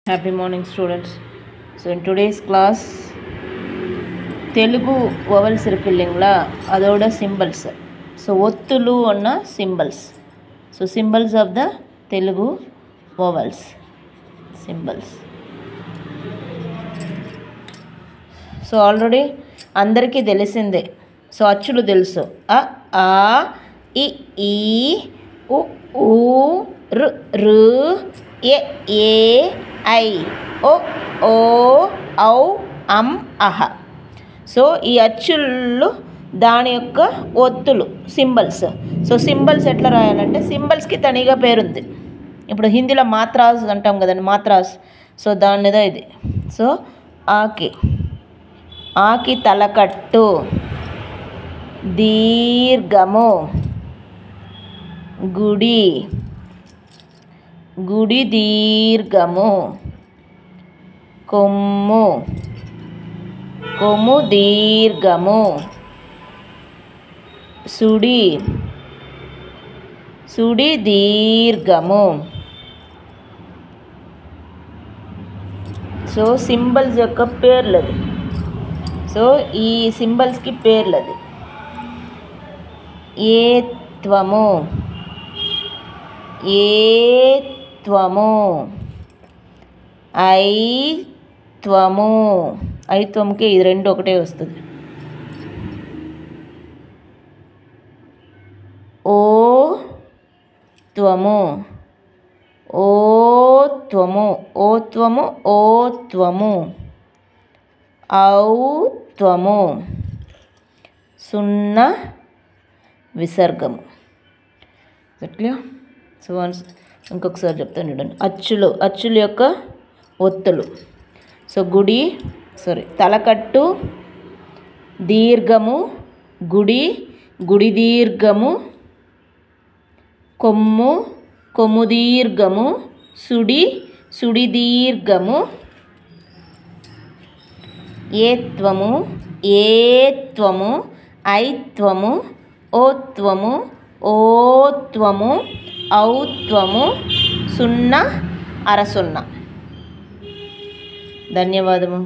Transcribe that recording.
Happy morning, students. So in today's class, Telugu vowels irukillingla adoda symbols. So ottulu onna symbols. So symbols of the Telugu vowels. Symbols. So already andariki telisinde. So achulu telusu. A, I, E, U, U, R, R, E, I, O, O, ఔ, అహ. So ఈ అచ్చులు దాని యొక్క ఒత్తులు symbols. So symbols ఎట్లా రాయాలంటే సింబల్స్కి తనిగా పేరుంది. ఇప్పుడు హిందీలో మాత్రాస్ అంటాం కదండి, మాత్రాస్. సో దానిదా ఇది. సో ఆకి తలకట్టు, దీర్ఘము, గుడి దీర్ఘము, కొమ్ము దీర్ఘము, సుడి దీర్ఘము. సో సింబల్స్ యొక్క పేర్లది. సో ఈ సింబల్స్కి పేర్లది. ఏత్వము, ఐత్వముకి ఇది రెండు ఒకటే వస్తుంది. ఓత్వము, ఔత్వము, సున్నా విసర్గము. ఎట్లా? సో ఇంకొకసారి చెప్తాను చూడండి. అచ్చుల యొక్క ఒత్తులు. సో తలకట్టు, దీర్ఘము, గుడి దీర్ఘము, కొమ్ము దీర్ఘము, సుడి దీర్ఘము, ఏత్వము, ఐత్వము, ఓత్వము, ఔత్వము, సున్నా అరసున్నా. ధన్యవాదము.